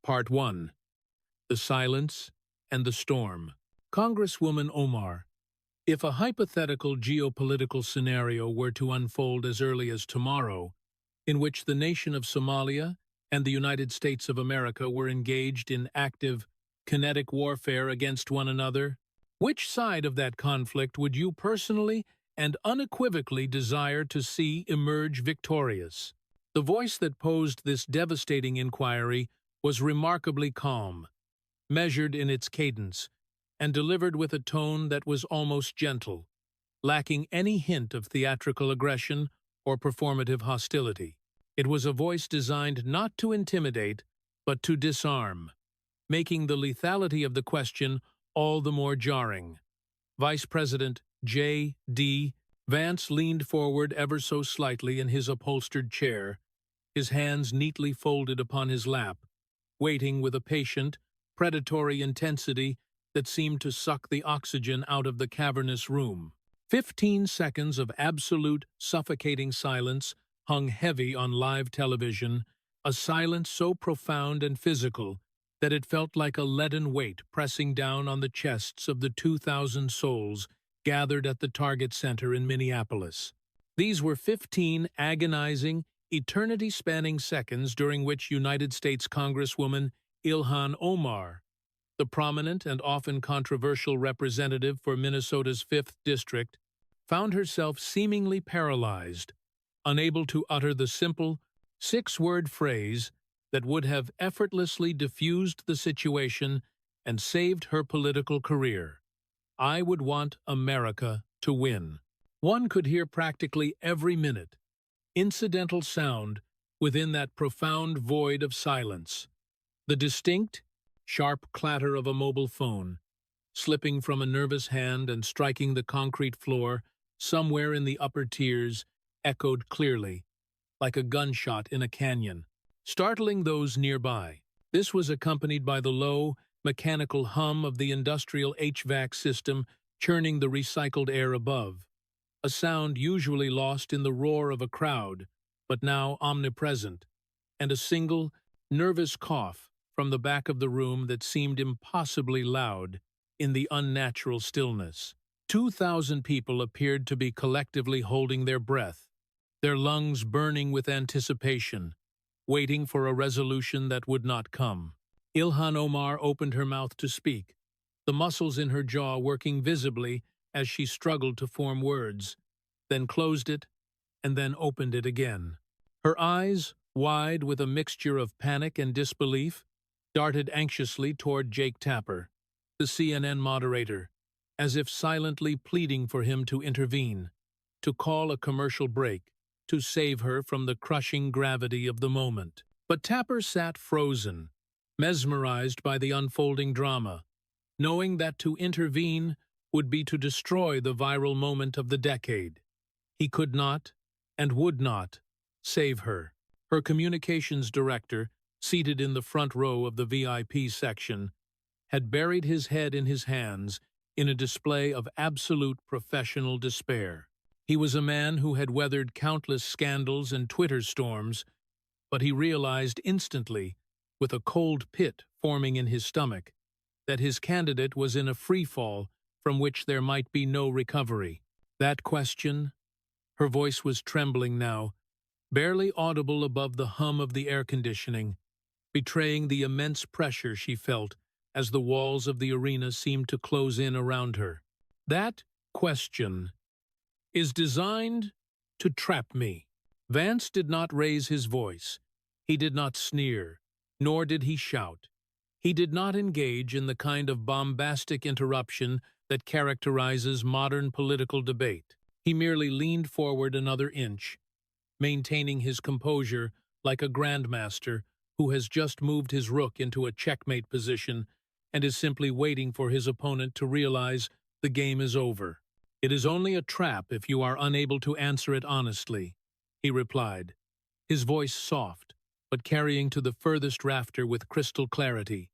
Part 1. The Silence and the Storm. Congresswoman Omar, if a hypothetical geopolitical scenario were to unfold as early as tomorrow, in which the nation of Somalia and the United States of America were engaged in active, kinetic warfare against one another, which side of that conflict would you personally and unequivocally desire to see emerge victorious? The voice that posed this devastating inquiry was remarkably calm, measured in its cadence, and delivered with a tone that was almost gentle, lacking any hint of theatrical aggression or performative hostility. It was a voice designed not to intimidate, but to disarm, making the lethality of the question all the more jarring. Vice President J.D. Vance leaned forward ever so slightly in his upholstered chair, his hands neatly folded upon his lap, waiting with a patient, predatory intensity that seemed to suck the oxygen out of the cavernous room. 15 seconds of absolute, suffocating silence hung heavy on live television, a silence so profound and physical that it felt like a leaden weight pressing down on the chests of the 2,000 souls gathered at the Target Center in Minneapolis. These were 15 agonizing, eternity-spanning seconds during which United States Congresswoman Ilhan Omar, the prominent and often controversial representative for Minnesota's 5th District, found herself seemingly paralyzed, unable to utter the simple, 6-word phrase that would have effortlessly diffused the situation and saved her political career. I would want America to win. One could hear practically every minute, incidental sound within that profound void of silence. The distinct, sharp clatter of a mobile phone, slipping from a nervous hand and striking the concrete floor somewhere in the upper tiers, echoed clearly, like a gunshot in a canyon, startling those nearby. This was accompanied by the low, mechanical hum of the industrial HVAC system churning the recycled air above, a sound usually lost in the roar of a crowd, but now omnipresent, and a single, nervous cough from the back of the room that seemed impossibly loud in the unnatural stillness. 2,000 people appeared to be collectively holding their breath, their lungs burning with anticipation, waiting for a resolution that would not come. Ilhan Omar opened her mouth to speak, the muscles in her jaw working visibly as she struggled to form words, then closed it, and then opened it again. Her eyes, wide with a mixture of panic and disbelief, darted anxiously toward Jake Tapper, the CNN moderator, as if silently pleading for him to intervene, to call a commercial break, to save her from the crushing gravity of the moment. But Tapper sat frozen, mesmerized by the unfolding drama, knowing that to intervene would be to destroy the viral moment of the decade. He could not, and would not, save her. Her communications director, seated in the front row of the VIP section, had buried his head in his hands in a display of absolute professional despair. He was a man who had weathered countless scandals and Twitter storms, but he realized instantly, with a cold pit forming in his stomach, that his candidate was in a free-fall from which there might be no recovery. That question, her voice was trembling now, barely audible above the hum of the air conditioning, betraying the immense pressure she felt as the walls of the arena seemed to close in around her. That question is designed to trap me. Vance did not raise his voice. He did not sneer, nor did he shout. He did not engage in the kind of bombastic interruption that characterizes modern political debate. He merely leaned forward another inch, maintaining his composure like a grandmaster who has just moved his rook into a checkmate position and is simply waiting for his opponent to realize the game is over. It is only a trap if you are unable to answer it honestly, he replied, his voice soft, but carrying to the furthest rafter with crystal clarity,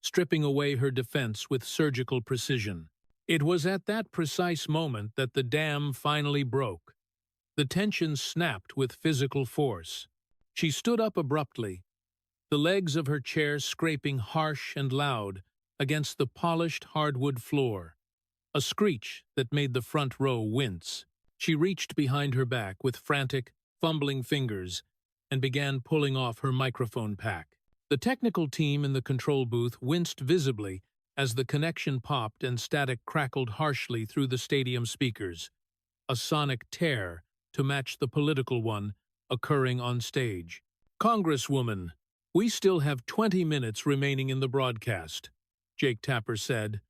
stripping away her defense with surgical precision. It was at that precise moment that the dam finally broke. The tension snapped with physical force. She stood up abruptly, the legs of her chair scraping harsh and loud against the polished hardwood floor, a screech that made the front row wince. She reached behind her back with frantic, fumbling fingers and began pulling off her microphone pack. The technical team in the control booth winced visibly as the connection popped and static crackled harshly through the stadium speakers, a sonic tear to match the political one occurring on stage. "Congresswoman, we still have 20 minutes remaining in the broadcast," Jake Tapper said,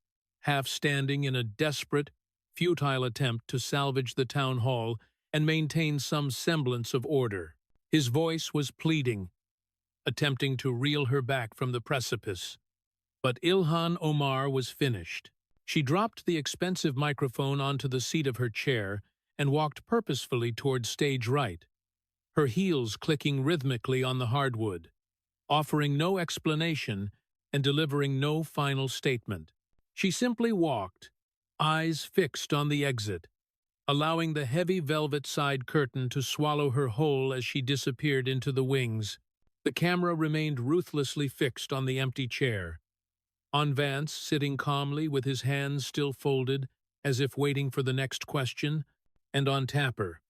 half standing in a desperate, futile attempt to salvage the town hall and maintain some semblance of order. His voice was pleading, attempting to reel her back from the precipice. But Ilhan Omar was finished. She dropped the expensive microphone onto the seat of her chair and walked purposefully toward stage right, her heels clicking rhythmically on the hardwood, offering no explanation and delivering no final statement. She simply walked, eyes fixed on the exit, allowing the heavy velvet side curtain to swallow her whole as she disappeared into the wings. The camera remained ruthlessly fixed on the empty chair, on Vance sitting calmly with his hands still folded as if waiting for the next question, and on Tapper,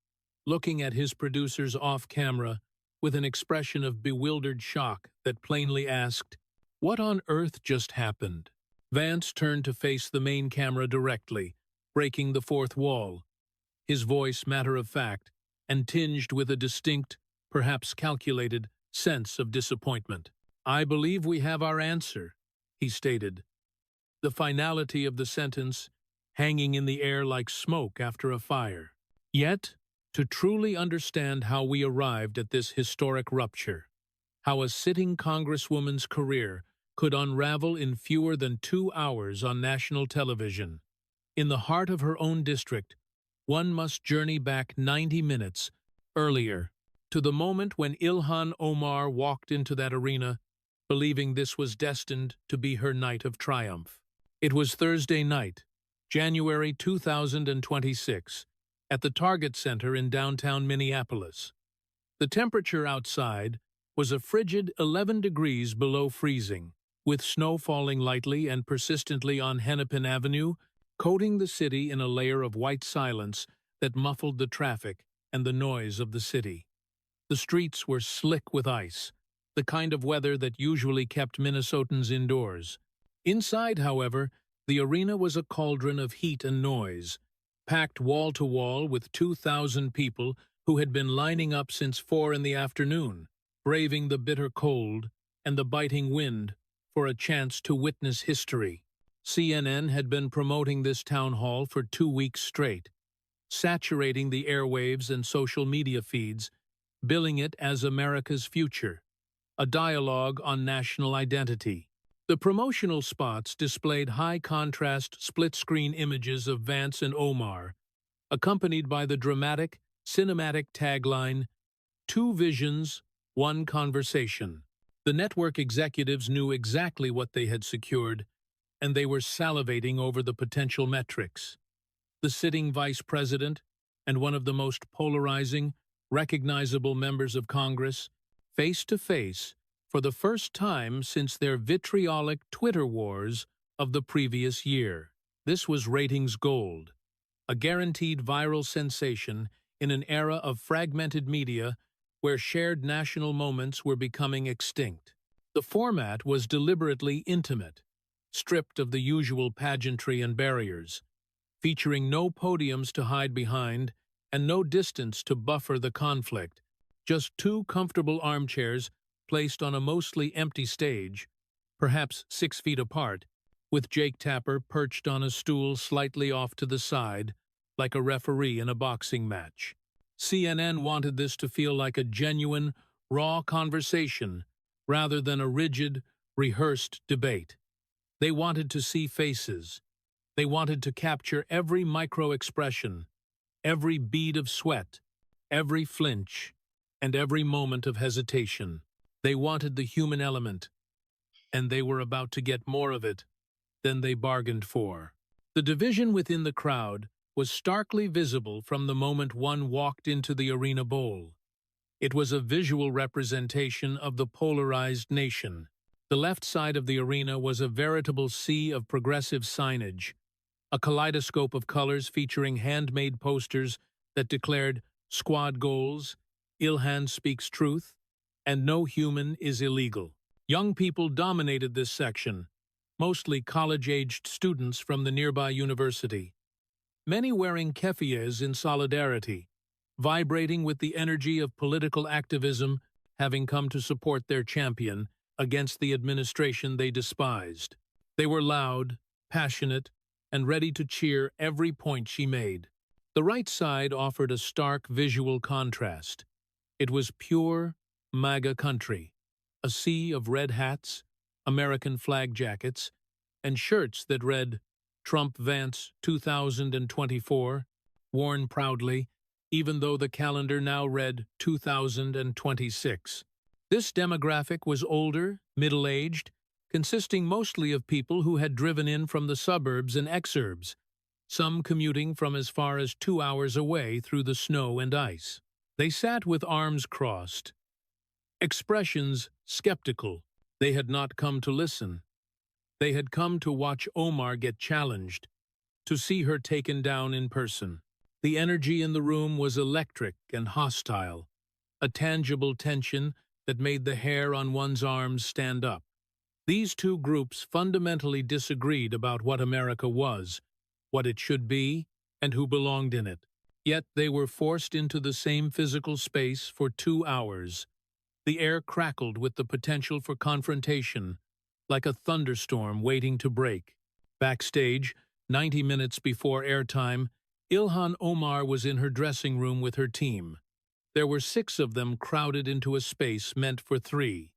looking at his producers off-camera with an expression of bewildered shock that plainly asked, "What on earth just happened?" Vance turned to face the main camera directly, breaking the fourth wall, his voice matter-of-fact and tinged with a distinct, perhaps calculated, sense of disappointment. "I believe we have our answer," he stated, the finality of the sentence hanging in the air like smoke after a fire. Yet, to truly understand how we arrived at this historic rupture, how a sitting congresswoman's career could unravel in fewer than 2 hours on national television, in the heart of her own district, one must journey back 90 minutes earlier to the moment when Ilhan Omar walked into that arena, believing this was destined to be her night of triumph. It was Thursday night, January 2026, at the Target Center in downtown Minneapolis. The temperature outside was a frigid 11 degrees below freezing, with snow falling lightly and persistently on Hennepin Avenue, coating the city in a layer of white silence that muffled the traffic and the noise of the city. The streets were slick with ice, the kind of weather that usually kept Minnesotans indoors. Inside, however, the arena was a cauldron of heat and noise, packed wall to wall with 2,000 people who had been lining up since 4 in the afternoon, braving the bitter cold and the biting wind for a chance to witness history. CNN had been promoting this town hall for 2 weeks straight, saturating the airwaves and social media feeds, billing it as America's future, a dialogue on national identity. The promotional spots displayed high-contrast split-screen images of Vance and Omar, accompanied by the dramatic, cinematic tagline, "Two visions, one conversation." The network executives knew exactly what they had secured, and they were salivating over the potential metrics. The sitting vice president and one of the most polarizing, recognizable members of Congress, face-to-face, for the first time since their vitriolic Twitter wars of the previous year. This was ratings gold, a guaranteed viral sensation in an era of fragmented media where shared national moments were becoming extinct. The format was deliberately intimate, stripped of the usual pageantry and barriers, featuring no podiums to hide behind and no distance to buffer the conflict, just 2 comfortable armchairs placed on a mostly empty stage, perhaps 6 feet apart, with Jake Tapper perched on a stool slightly off to the side, like a referee in a boxing match. CNN wanted this to feel like a genuine, raw conversation rather than a rigid, rehearsed debate. They wanted to see faces. They wanted to capture every micro-expression, every bead of sweat, every flinch, and every moment of hesitation. They wanted the human element, and they were about to get more of it than they bargained for. The division within the crowd was starkly visible from the moment one walked into the arena bowl. It was a visual representation of the polarized nation. The left side of the arena was a veritable sea of progressive signage, a kaleidoscope of colors featuring handmade posters that declared "Squad goals," "Ilhan speaks truth," and "No human is illegal." Young people dominated this section, mostly college-aged students from the nearby university. Many wearing keffiyehs in solidarity, vibrating with the energy of political activism, having come to support their champion against the administration they despised. They were loud, passionate, and ready to cheer every point she made. The right side offered a stark visual contrast. It was pure MAGA country, a sea of red hats, American flag jackets, and shirts that read "Trump Vance 2024, worn proudly, even though the calendar now read 2026. This demographic was older, middle-aged, consisting mostly of people who had driven in from the suburbs and exurbs, some commuting from as far as 2 hours away through the snow and ice. They sat with arms crossed, expressions skeptical. They had not come to listen. They had come to watch Omar get challenged, to see her taken down in person. The energy in the room was electric and hostile, a tangible tension that made the hair on one's arms stand up. These two groups fundamentally disagreed about what America was, what it should be, and who belonged in it. Yet they were forced into the same physical space for 2 hours. The air crackled with the potential for confrontation, like a thunderstorm waiting to break. Backstage, 90 minutes before airtime, Ilhan Omar was in her dressing room with her team. There were 6 of them crowded into a space meant for 3,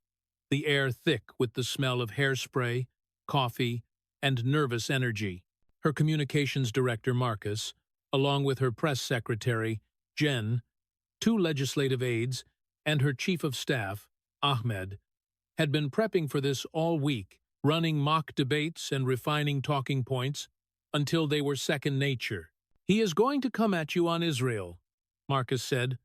the air thick with the smell of hairspray, coffee, and nervous energy. Her communications director, Marcus, along with her press secretary, Jen, 2 legislative aides, and her chief of staff, Ahmed, had been prepping for this all week, running mock debates and refining talking points until they were second nature. "He is going to come at you on Israel," Marcus said,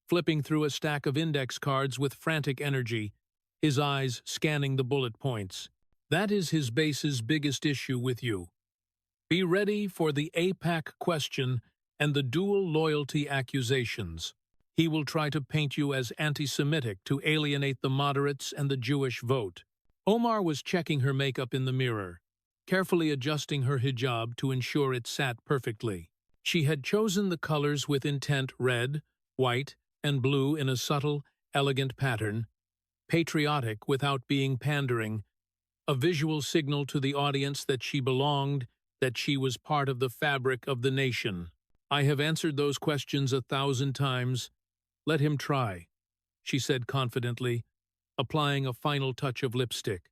flipping through a stack of index cards with frantic energy, his eyes scanning the bullet points. "That is his base's biggest issue with you. Be ready for the AIPAC question and the dual loyalty accusations. He will try to paint you as anti-Semitic to alienate the moderates and the Jewish vote." Omar was checking her makeup in the mirror, carefully adjusting her hijab to ensure it sat perfectly. She had chosen the colors with intent: red, white, and blue in a subtle, elegant pattern, patriotic without being pandering, a visual signal to the audience that she belonged, that she was part of the fabric of the nation. "I have answered those questions 1,000 times. Let him try," she said confidently, applying a final touch of lipstick.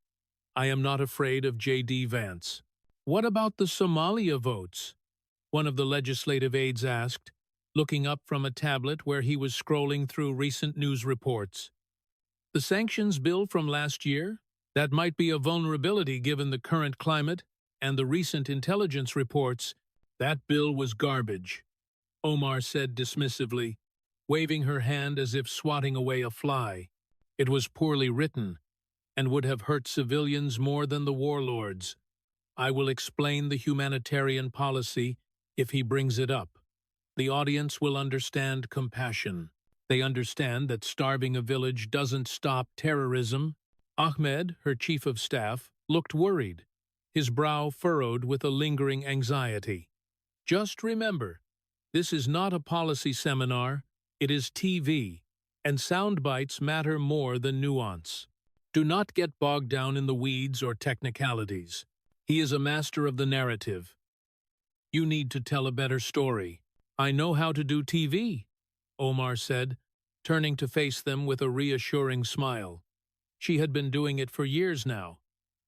"I am not afraid of VP Vance." "What about the Somalia votes?" one of the legislative aides asked, looking up from a tablet where he was scrolling through recent news reports. "The sanctions bill from last year? That might be a vulnerability given the current climate and the recent intelligence reports." "That bill was garbage," Omar said dismissively, waving her hand as if swatting away a fly. "It was poorly written and would have hurt civilians more than the warlords. I will explain the humanitarian policy if he brings it up. The audience will understand compassion. They understand that starving a village doesn't stop terrorism." Ahmed, her chief of staff, looked worried, his brow furrowed with a lingering anxiety. "Just remember, this is not a policy seminar. It is TV, and sound bites matter more than nuance. Do not get bogged down in the weeds or technicalities. He is a master of the narrative. You need to tell a better story." "I know how to do TV," Omar said, turning to face them with a reassuring smile. She had been doing it for years now.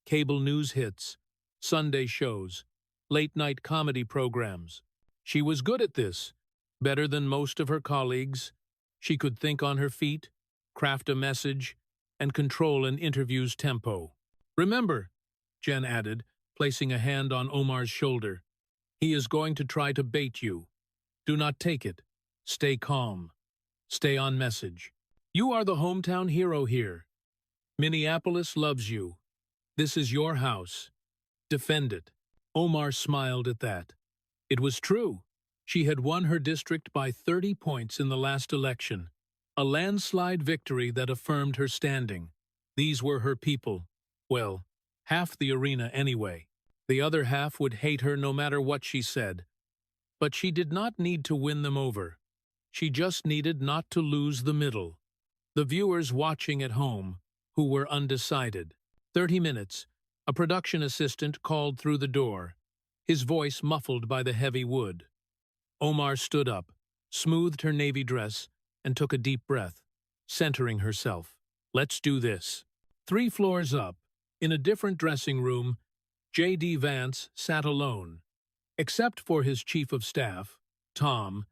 Cable news hits, Sunday shows, late-night comedy programs. She was good at this, better than most of her colleagues. She could think on her feet, craft a message, and control an interview's tempo. "Remember," Jen added, placing a hand on Omar's shoulder, "he is going to try to bait you. Do not take it. Stay calm. Stay on message." You are the hometown hero here. Minneapolis loves you. This is your house. Defend it." Omar smiled at that. It was true. She had won her district by 30 points in the last election, a landslide victory that affirmed her standing. These were her people. Well, half the arena anyway. The other half would hate her no matter what she said. But she did not need to win them over. She just needed not to lose the middle. The viewers watching at home, who were undecided. 30 minutes. A production assistant called through the door, his voice muffled by the heavy wood. Omar stood up, smoothed her navy dress, and took a deep breath, centering herself. "Let's do this." 3 floors up, in a different dressing room, VP Vance sat alone, except for his chief of staff, Tom,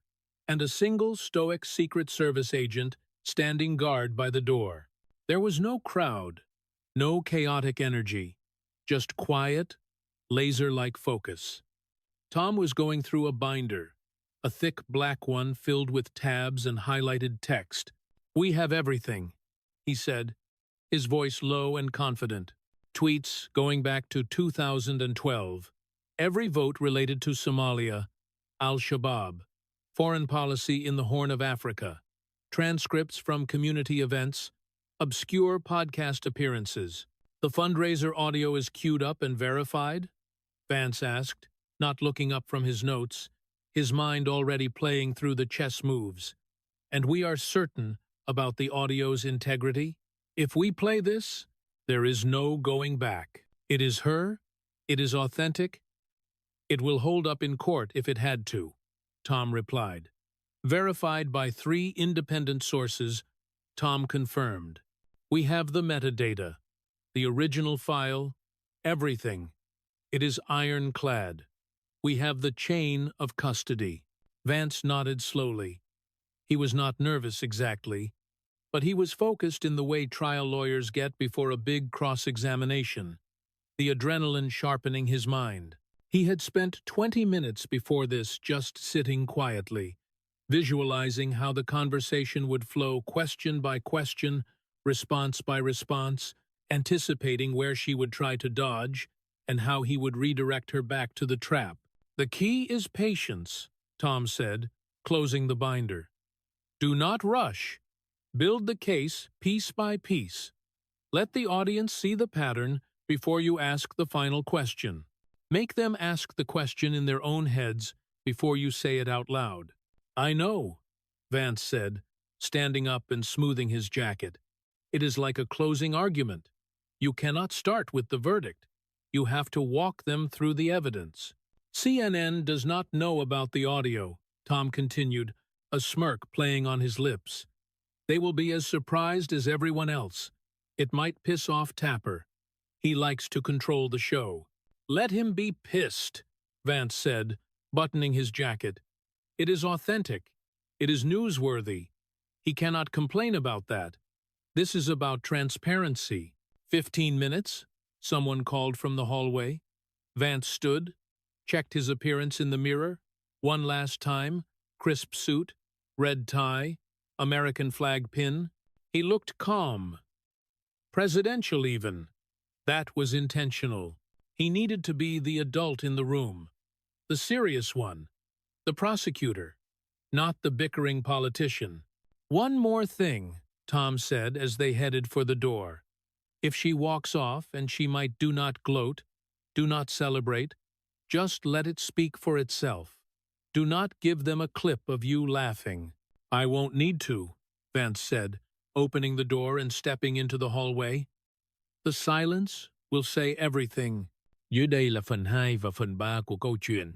and a single stoic Secret Service agent standing guard by the door. There was no crowd, no chaotic energy, just quiet, laser-like focus. Tom was going through a binder, a thick black one filled with tabs and highlighted text. "We have everything," he said, his voice low and confident. Tweets going back to 2012. Every vote related to Somalia, Al-Shabaab, foreign policy in the Horn of Africa, transcripts from community events, obscure podcast appearances. "The fundraiser audio is queued up and verified?" Vance asked, not looking up from his notes, his mind already playing through the chess moves. "And we are certain about the audio's integrity? If we play this, there is no going back. It is her, it is authentic, it will hold up in court if it had to," Tom replied. Verified by 3 independent sources, Tom confirmed. "We have the metadata, the original file, everything. It is ironclad. We have the chain of custody." Vance nodded slowly. He was not nervous exactly, but he was focused in the way trial lawyers get before a big cross-examination, the adrenaline sharpening his mind. He had spent 20 minutes before this just sitting quietly, visualizing how the conversation would flow question by question, response by response, anticipating where she would try to dodge, and how he would redirect her back to the trap. "The key is patience," Tom said, closing the binder. "Do not rush. Build the case piece by piece. Let the audience see the pattern before you ask the final question. Make them ask the question in their own heads before you say it out loud." "I know," Vance said, standing up and smoothing his jacket. "It is like a closing argument. You cannot start with the verdict. You have to walk them through the evidence." "CNN does not know about the audio," Tom continued, a smirk playing on his lips. "They will be as surprised as everyone else. It might piss off Tapper. He likes to control the show." "Let him be pissed," Vance said, buttoning his jacket. "It is authentic. It is newsworthy. He cannot complain about that. This is about transparency." 15 minutes, someone called from the hallway. Vance stood, checked his appearance in the mirror. One last time, crisp suit, red tie, American flag pin. He looked calm. Presidential even. That was intentional. He needed to be the adult in the room, the serious one, the prosecutor, not the bickering politician. "One more thing," Tom said as they headed for the door. "If she walks off, and she might, do not gloat, do not celebrate, just let it speak for itself. Do not give them a clip of you laughing." "I won't need to," Vance said, opening the door and stepping into the hallway. "The silence will say everything." Dưới đây là phần 2 và phần 3 của câu chuyện.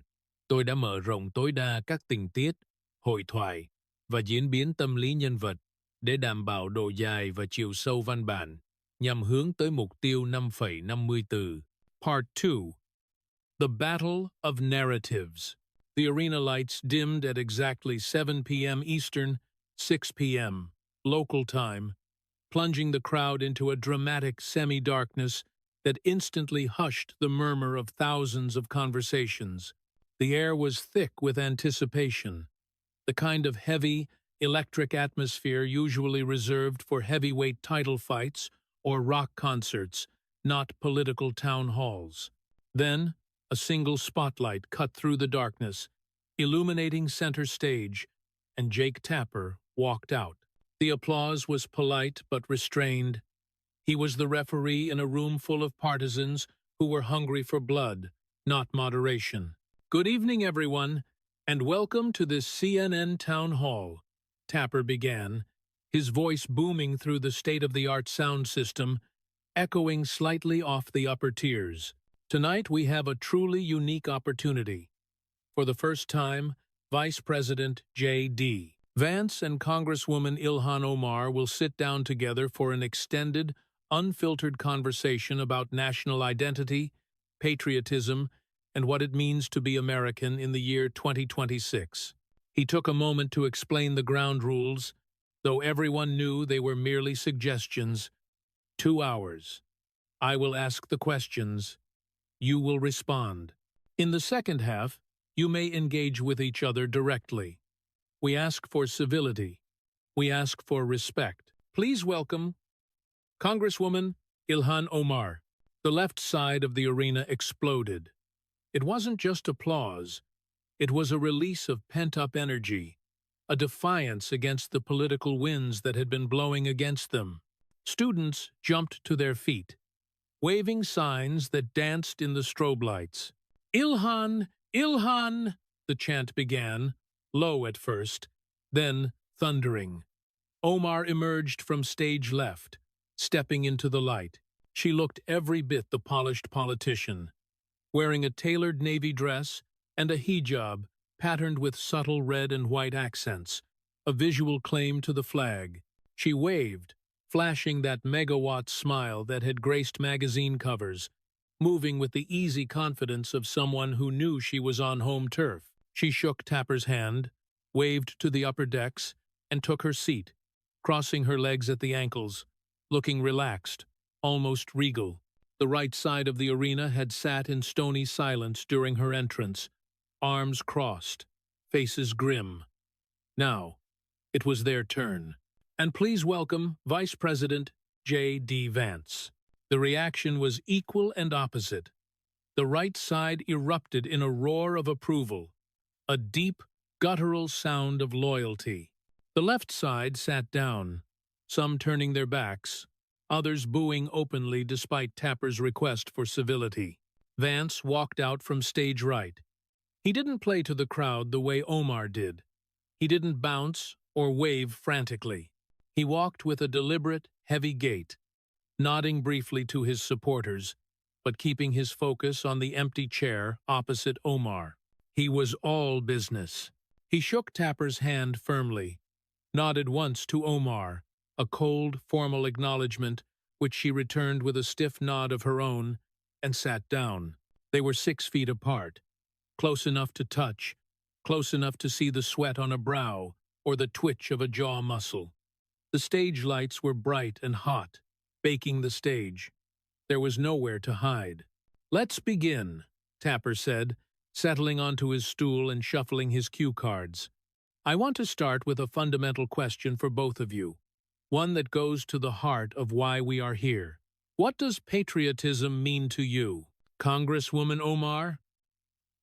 Tôi đã mở rộng tối đa các tình tiết, hội thoại và diễn biến tâm lý nhân vật để đảm bảo độ dài và chiều sâu văn bản, nhằm hướng tới mục tiêu 5,50 từ. Part 2. The Battle of Narratives. The arena lights dimmed at exactly 7 p.m. Eastern, 6 p.m. local time, plunging the crowd into a dramatic semi-darkness that instantly hushed the murmur of thousands of conversations. The air was thick with anticipation, the kind of heavy, electric atmosphere usually reserved for heavyweight title fights or rock concerts, not political town halls. Then, a single spotlight cut through the darkness, illuminating center stage, and Jake Tapper walked out. The applause was polite but restrained. He was the referee in a room full of partisans who were hungry for blood, not moderation. "Good evening, everyone, and welcome to this CNN town hall," Tapper began, his voice booming through the state-of-the-art sound system, echoing slightly off the upper tiers. "Tonight we have a truly unique opportunity. For the first time, Vice President J.D. Vance and Congresswoman Ilhan Omar will sit down together for an extended, unfiltered conversation about national identity, patriotism, and what it means to be American in the year 2026. He took a moment to explain the ground rules, though everyone knew they were merely suggestions. 2 hours. I will ask the questions. You will respond. In the second half, you may engage with each other directly. We ask for civility. We ask for respect. Please welcome Congresswoman Ilhan Omar." The left side of the arena exploded. It wasn't just applause. It was a release of pent-up energy, a defiance against the political winds that had been blowing against them. Students jumped to their feet, waving signs that danced in the strobe lights. "Ilhan! Ilhan!" the chant began, low at first, then thundering. Omar emerged from stage left, stepping into the light. She looked every bit the polished politician, wearing a tailored navy dress and a hijab patterned with subtle red and white accents, a visual claim to the flag. She waved, flashing that megawatt smile that had graced magazine covers, moving with the easy confidence of someone who knew she was on home turf. She shook Tapper's hand, waved to the upper decks, and took her seat, crossing her legs at the ankles, looking relaxed, almost regal. The right side of the arena had sat in stony silence during her entrance, arms crossed, faces grim. Now, it was their turn. "And please welcome Vice President J.D. Vance." The reaction was equal and opposite. The right side erupted in a roar of approval, a deep, guttural sound of loyalty. The left side sat down, some turning their backs, others booing openly despite Tapper's request for civility. Vance walked out from stage right. He didn't play to the crowd the way Omar did. He didn't bounce or wave frantically. He walked with a deliberate, heavy gait, nodding briefly to his supporters, but keeping his focus on the empty chair opposite Omar. He was all business. He shook Tapper's hand firmly, nodded once to Omar, a cold, formal acknowledgement which she returned with a stiff nod of her own, and sat down. They were 6 feet apart, close enough to touch, close enough to see the sweat on a brow or the twitch of a jaw muscle. The stage lights were bright and hot, baking the stage. There was nowhere to hide. "Let's begin," Tapper said, settling onto his stool and shuffling his cue cards. "I want to start with a fundamental question for both of you, one that goes to the heart of why we are here. What does patriotism mean to you?" Congresswoman Omar?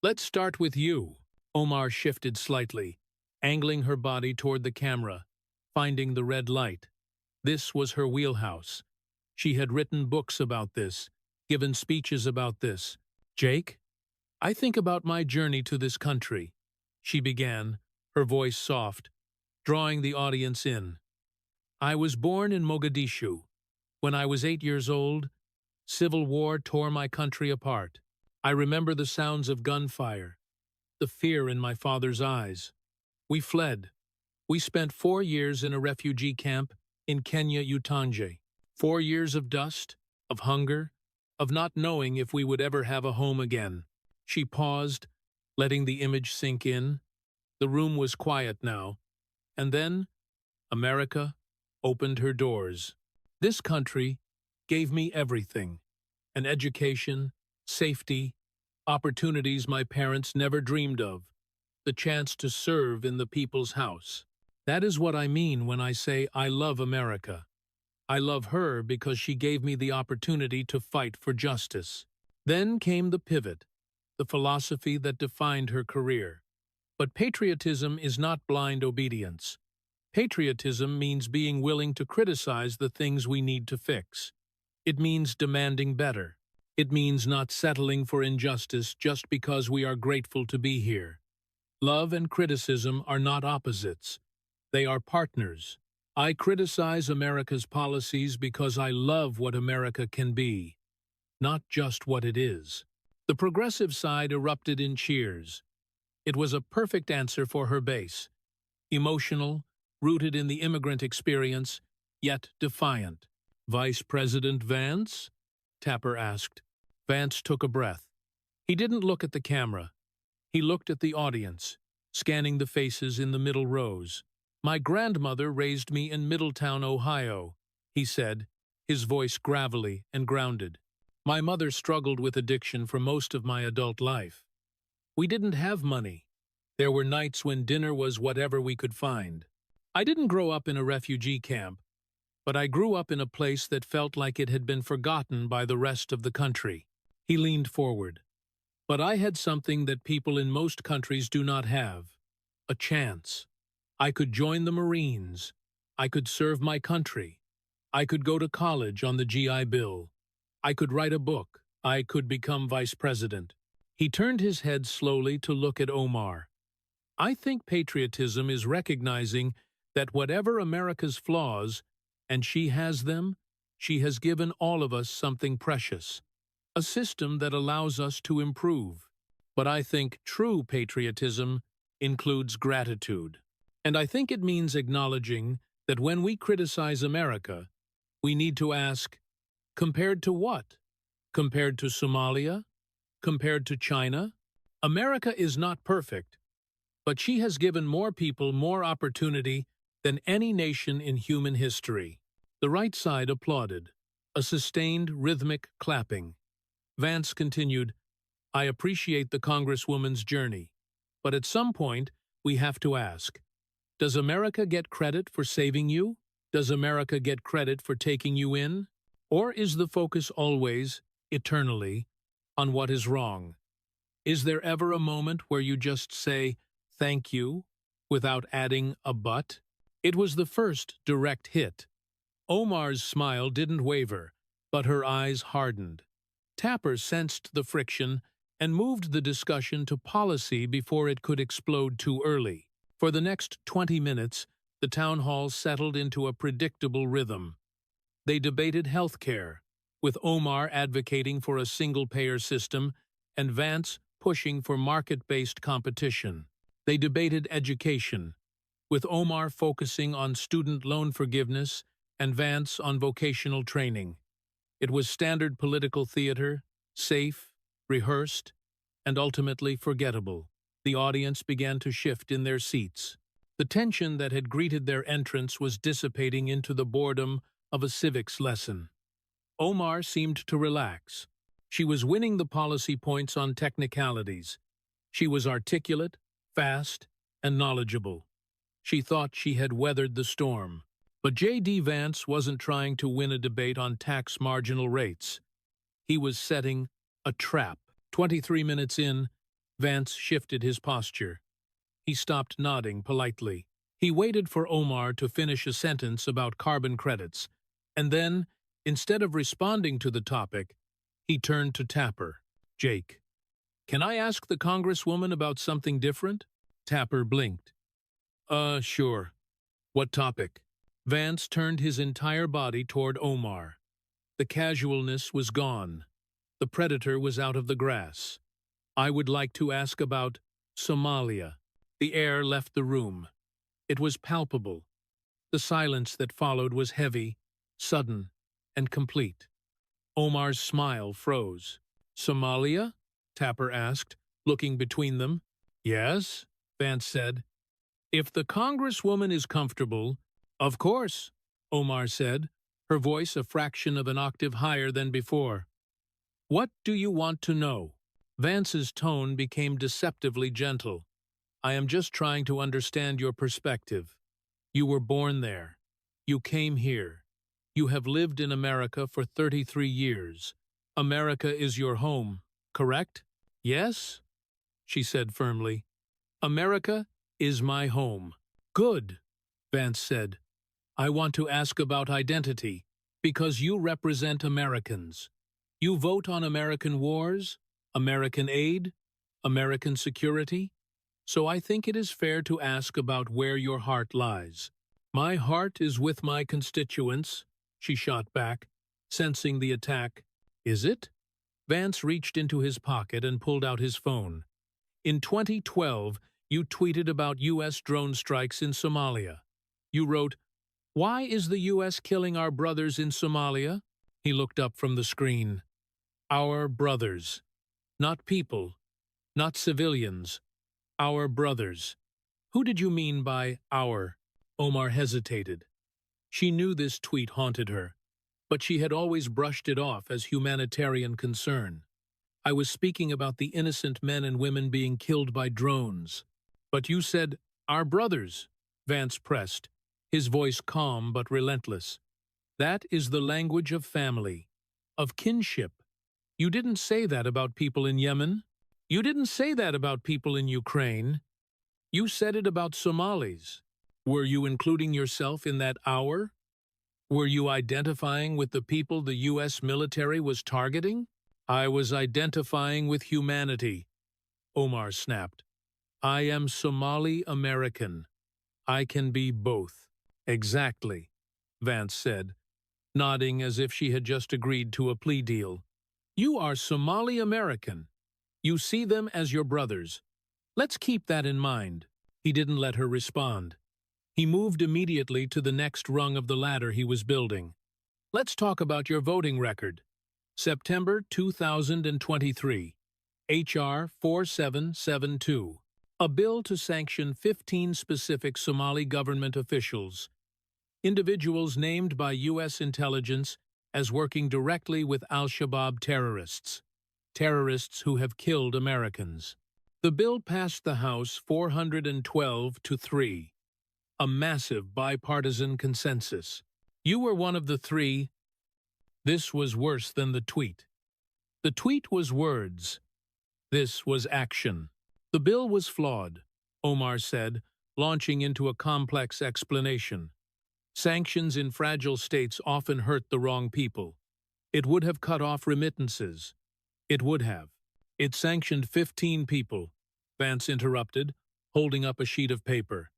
"Let's start with you." Omar shifted slightly, angling her body toward the camera, finding the red light. This was her wheelhouse. She had written books about this, given speeches about this. "Jake, I think about my journey to this country," she began, her voice soft, drawing the audience in. "I was born in Mogadishu. When I was 8 years old, civil war tore my country apart. I remember the sounds of gunfire, the fear in my father's eyes. We fled. We spent 4 years in a refugee camp in Kenya, Utanje. 4 years of dust, of hunger, of not knowing if we would ever have a home again." She paused, letting the image sink in. The room was quiet now. And then, America opened her doors. This country gave me everything: an education, safety, opportunities my parents never dreamed of, the chance to serve in the people's house. That is what I mean when I say I love America. I love her because she gave me the opportunity to fight for justice. Then came the pivot, the philosophy that defined her career. But patriotism is not blind obedience. Patriotism means being willing to criticize the things we need to fix. It means demanding better. It means not settling for injustice just because we are grateful to be here. Love and criticism are not opposites. They are partners. I criticize America's policies because I love what America can be, not just what it is. The progressive side erupted in cheers. It was a perfect answer for her base. Emotional, rooted in the immigrant experience, yet defiant. Vice President Vance? Tapper asked. Vance took a breath. He didn't look at the camera. He looked at the audience, scanning the faces in the middle rows. My grandmother raised me in Middletown, Ohio, he said, his voice gravelly and grounded. My mother struggled with addiction for most of my adult life. We didn't have money. There were nights when dinner was whatever we could find. I didn't grow up in a refugee camp, but I grew up in a place that felt like it had been forgotten by the rest of the country. He leaned forward. But I had something that people in most countries do not have. A chance. I could join the Marines. I could serve my country. I could go to college on the GI Bill. I could write a book. I could become vice president. He turned his head slowly to look at Omar. I think patriotism is recognizing that whatever America's flaws, and she has them, she has given all of us something precious. A system that allows us to improve. But I think true patriotism includes gratitude. And I think it means acknowledging that when we criticize America, we need to ask, compared to what? Compared to Somalia? Compared to China? America is not perfect, but she has given more people more opportunity than any nation in human history. The right side applauded, a sustained rhythmic clapping. Vance continued, I appreciate the Congresswoman's journey, but at some point we have to ask, does America get credit for saving you? Does America get credit for taking you in? Or is the focus always, eternally, on what is wrong? Is there ever a moment where you just say, thank you, without adding a but? It was the first direct hit. Omar's smile didn't waver, but her eyes hardened. Tapper sensed the friction and moved the discussion to policy before it could explode too early. For the next 20 minutes, the town hall settled into a predictable rhythm. They debated health care, with Omar advocating for a single-payer system and Vance pushing for market-based competition. They debated education, with Omar focusing on student loan forgiveness and Vance on vocational training. It was standard political theater, safe, rehearsed, and ultimately forgettable. The audience began to shift in their seats. The tension that had greeted their entrance was dissipating into the boredom of a civics lesson. Omar seemed to relax. She was winning the policy points on technicalities. She was articulate, fast, and knowledgeable. She thought she had weathered the storm. But J.D. Vance wasn't trying to win a debate on tax marginal rates. He was setting a trap. 23 minutes in, Vance shifted his posture. He stopped nodding politely. He waited for Omar to finish a sentence about carbon credits, and then, instead of responding to the topic, he turned to Tapper. Jake, can I ask the Congresswoman about something different? Tapper blinked. Sure. What topic? Vance turned his entire body toward Omar. The casualness was gone. The predator was out of the grass. I would like to ask about Somalia. The air left the room. It was palpable. The silence that followed was heavy, sudden, and complete. Omar's smile froze. Somalia? Tapper asked, looking between them. Yes, Vance said. If the Congresswoman is comfortable, of course, Omar said, her voice a fraction of an octave higher than before. What do you want to know? Vance's tone became deceptively gentle. I am just trying to understand your perspective. You were born there. You came here. You have lived in America for 33 years. America is your home, correct? Yes, she said firmly. America is my home. Good, Vance said. I want to ask about identity, because you represent Americans. You vote on American wars, American aid, American security. So I think it is fair to ask about where your heart lies. My heart is with my constituents, she shot back, sensing the attack. Is it? Vance reached into his pocket and pulled out his phone. In 2012, you tweeted about U.S. drone strikes in Somalia. You wrote, "Why is the U.S. killing our brothers in Somalia?" He looked up from the screen. Our brothers. Not people. Not civilians. Our brothers. Who did you mean by our? Omar hesitated. She knew this tweet haunted her, but she had always brushed it off as humanitarian concern. I was speaking about the innocent men and women being killed by drones. But you said, our brothers, Vance pressed, his voice calm but relentless. That is the language of family, of kinship. You didn't say that about people in Yemen. You didn't say that about people in Ukraine. You said it about Somalis. Were you including yourself in that our? Were you identifying with the people the U.S. military was targeting? I was identifying with humanity, Omar snapped. I am Somali American. I can be both. Exactly, Vance said, nodding as if she had just agreed to a plea deal. You are Somali American. You see them as your brothers. Let's keep that in mind. He didn't let her respond. He moved immediately to the next rung of the ladder he was building. Let's talk about your voting record. September 2023. H.R. 4772. A bill to sanction 15 specific Somali government officials, individuals named by U.S. intelligence as working directly with al-Shabaab terrorists who have killed Americans. The bill passed the House 412-3, a massive bipartisan consensus. You were one of the three. This was worse than the tweet. The tweet was words. This was action. The bill was flawed, Omar said, launching into a complex explanation. Sanctions in fragile states often hurt the wrong people. It would have cut off remittances. It would have. It sanctioned 15 people, Vance interrupted, holding up a sheet of paper.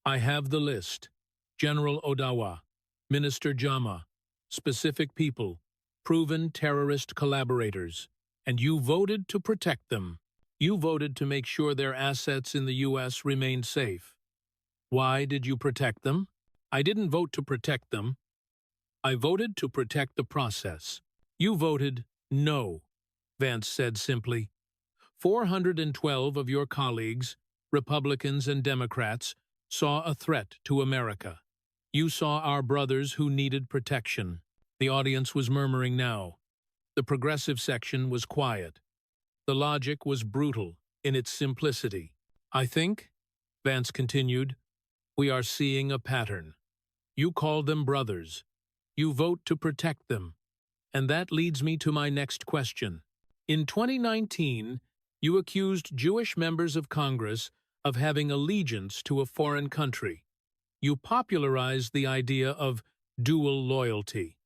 I have the list. General Odawa, Minister Jama, specific people, proven terrorist collaborators, and you voted to protect them. You voted to make sure their assets in the U.S. remained safe. Why did you protect them? I didn't vote to protect them. I voted to protect the process. You voted no, Vance said simply. 412 of your colleagues, Republicans and Democrats, saw a threat to America. You saw our brothers who needed protection. The audience was murmuring now. The progressive section was quiet. The logic was brutal in its simplicity. I think, Vance continued, we are seeing a pattern. You call them brothers. You vote to protect them. And that leads me to my next question. In 2019, you accused Jewish members of Congress of having allegiance to a foreign country. You popularized the idea of dual loyalty.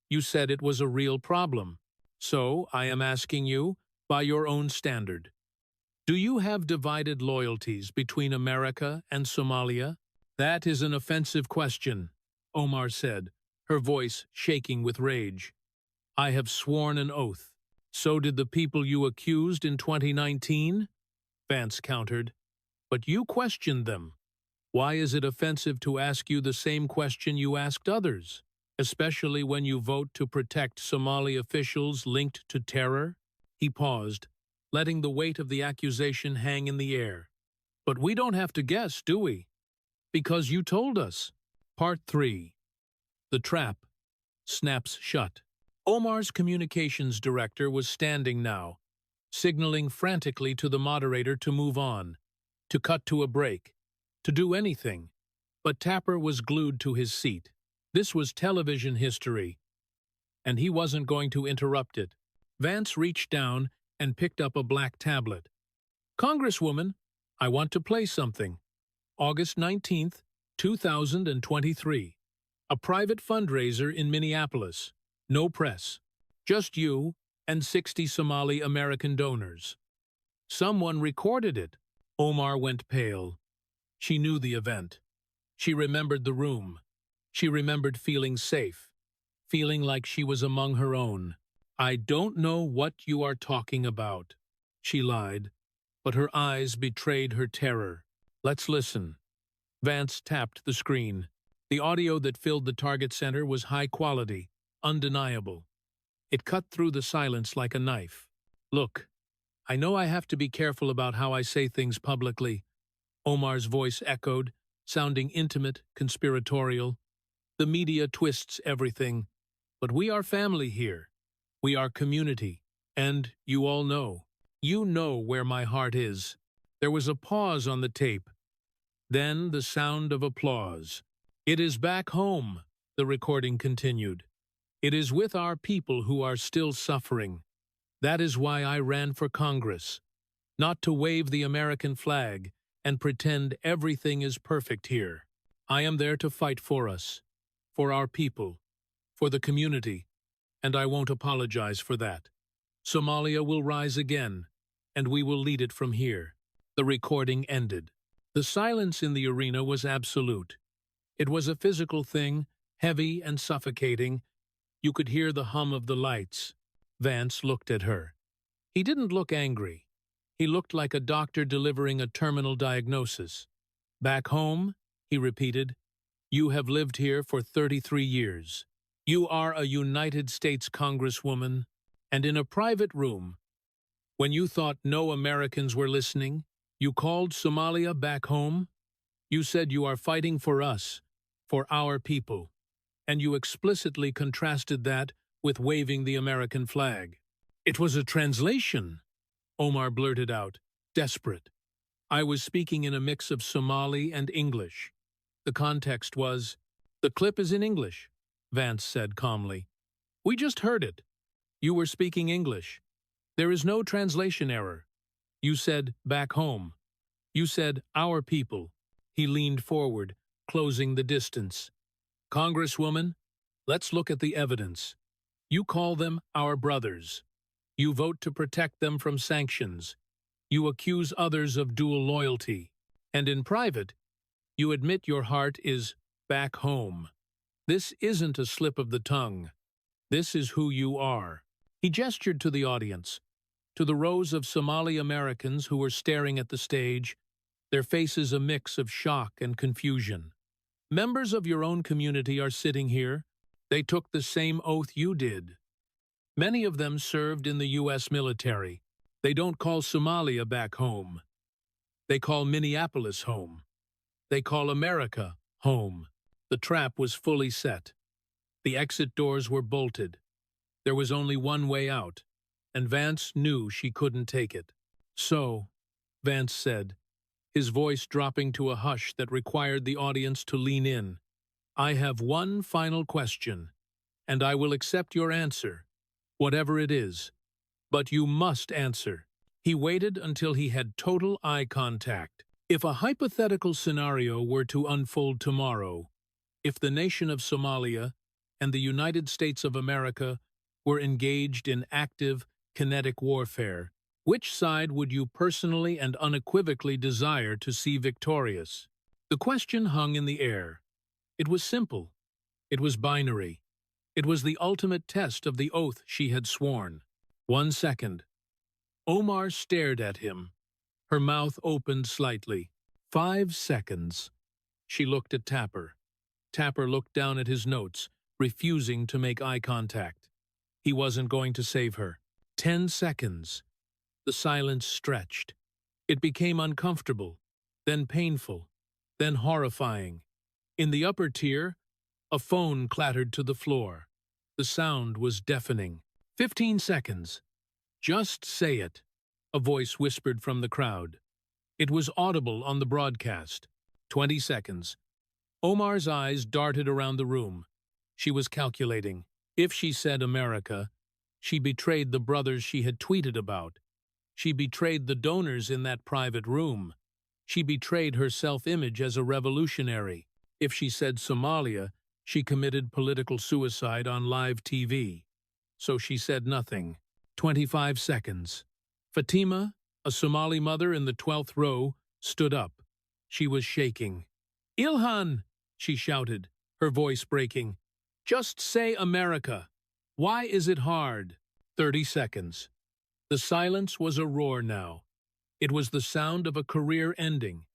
You said it was a real problem. So, I am asking you, by your own standard, do you have divided loyalties between America and Somalia? That is an offensive question, Omar said, her voice shaking with rage. I have sworn an oath. So did the people you accused in 2019? Vance countered. But you questioned them. Why is it offensive to ask you the same question you asked others, especially when you vote to protect Somali officials linked to terror? He paused, letting the weight of the accusation hang in the air. But we don't have to guess, do we? Because you told us. Part 3. The trap snaps shut. Omar's communications director was standing now, signaling frantically to the moderator to move on, to cut to a break, to do anything. But Tapper was glued to his seat. This was television history, and he wasn't going to interrupt it. Vance reached down and picked up a black tablet. "Congresswoman, I want to play something. August 19th, 2023. A private fundraiser in Minneapolis. No press. Just you and 60 Somali American donors." Someone recorded it. Omar went pale. She knew the event. She remembered the room. She remembered feeling safe, feeling like she was among her own. "I don't know what you are talking about," she lied, but her eyes betrayed her terror. "Let's listen." Vance tapped the screen. The audio that filled the target center was high quality, undeniable. It cut through the silence like a knife. "Look, I know I have to be careful about how I say things publicly," Omar's voice echoed, sounding intimate, conspiratorial. "The media twists everything, but we are family here. We are community, and you all know. You know where my heart is." There was a pause on the tape. Then the sound of applause. "It is back home," the recording continued. "It is with our people who are still suffering. That is why I ran for Congress. Not to wave the American flag and pretend everything is perfect here. I am there to fight for us, for our people, for the community, and I won't apologize for that. Somalia will rise again, and we will lead it from here." The recording ended. The silence in the arena was absolute. It was a physical thing, heavy and suffocating. You could hear the hum of the lights. Vance looked at her. He didn't look angry. He looked like a doctor delivering a terminal diagnosis. "Back home," he repeated. "You have lived here for 33 years. You are a United States Congresswoman, and in a private room, when you thought no Americans were listening, you called Somalia back home. You said you are fighting for us, for our people, and you explicitly contrasted that with waving the American flag." "It was a translation," Omar blurted out, desperate. "I was speaking in a mix of Somali and English. The context was—" "The clip is in English," Vance said calmly. "We just heard it. You were speaking English. There is no translation error. You said back home. You said our people." He leaned forward, closing the distance. "Congresswoman, let's look at the evidence. You call them our brothers. You vote to protect them from sanctions. You accuse others of dual loyalty. And in private, you admit your heart is back home. This isn't a slip of the tongue. This is who you are." He gestured to the audience, to the rows of Somali Americans who were staring at the stage, their faces a mix of shock and confusion. "Members of your own community are sitting here. They took the same oath you did. Many of them served in the U.S. military. They don't call Somalia back home. They call Minneapolis home. They call America home." The trap was fully set. The exit doors were bolted. There was only one way out, and Vance knew she couldn't take it. "So," Vance said, his voice dropping to a hush that required the audience to lean in, "I have one final question, and I will accept your answer, whatever it is. But you must answer." He waited until he had total eye contact. "If a hypothetical scenario were to unfold tomorrow, if the nation of Somalia and the United States of America were engaged in active, kinetic warfare, which side would you personally and unequivocally desire to see victorious?" The question hung in the air. It was simple. It was binary. It was the ultimate test of the oath she had sworn. 1 second. Omar stared at him. Her mouth opened slightly. 5 seconds. She looked at Tapper. Tapper looked down at his notes, refusing to make eye contact. He wasn't going to save her. 10 seconds. The silence stretched. It became uncomfortable, then painful, then horrifying. In the upper tier, a phone clattered to the floor. The sound was deafening. 15 seconds. "Just say it," a voice whispered from the crowd. It was audible on the broadcast. 20 seconds. Omar's eyes darted around the room. She was calculating. If she said America, she betrayed the brothers she had tweeted about. She betrayed the donors in that private room. She betrayed her self-image as a revolutionary. If she said Somalia, she committed political suicide on live TV. So she said nothing. 25 seconds. Fatima, a Somali mother in the 12th row, stood up. She was shaking. "Ilhan!" she shouted, her voice breaking. "Just say America. Why is it hard?" 30 seconds. The silence was a roar now. It was the sound of a career ending.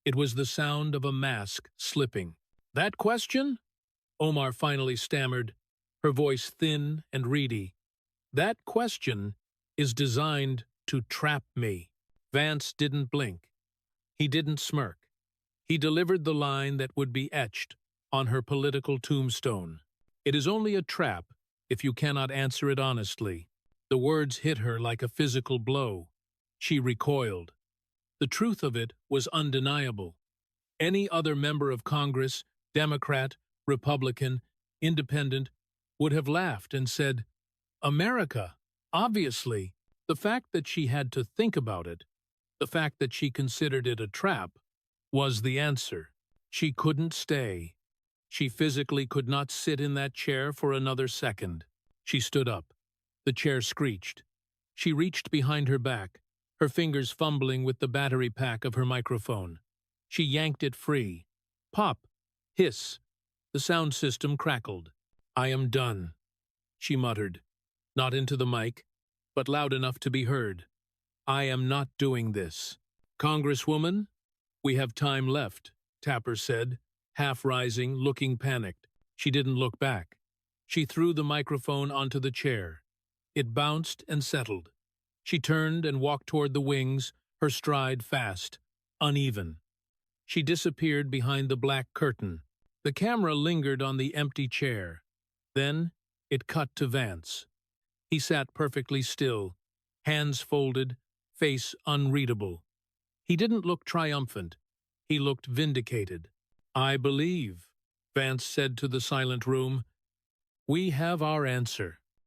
It was the sound of a mask slipping. "That question?" Omar finally stammered, her voice thin and reedy. "That question is designed to trap me." Vance didn't blink. He didn't smirk. He delivered the line that would be etched on her political tombstone. "It is only a trap if you cannot answer it honestly." The words hit her like a physical blow. She recoiled. The truth of it was undeniable. Any other member of Congress, Democrat, Republican, Independent, would have laughed and said, "America, obviously." The fact that she had to think about it, the fact that she considered it a trap, was the answer. She couldn't stay. She physically could not sit in that chair for another second. She stood up. The chair screeched. She reached behind her back, her fingers fumbling with the battery pack of her microphone. She yanked it free. Pop! Hiss! The sound system crackled. "I am done," she muttered, not into the mic, but loud enough to be heard. "I am not doing this." "Congresswoman, we have time left," Tapper said, half rising, looking panicked. She didn't look back. She threw the microphone onto the chair. It bounced and settled. She turned and walked toward the wings, her stride fast, uneven. She disappeared behind the black curtain. The camera lingered on the empty chair. Then it cut to Vance. He sat perfectly still, hands folded, face unreadable. He didn't look triumphant. He looked vindicated. "I believe," Vance said to the silent room, "we have our answer."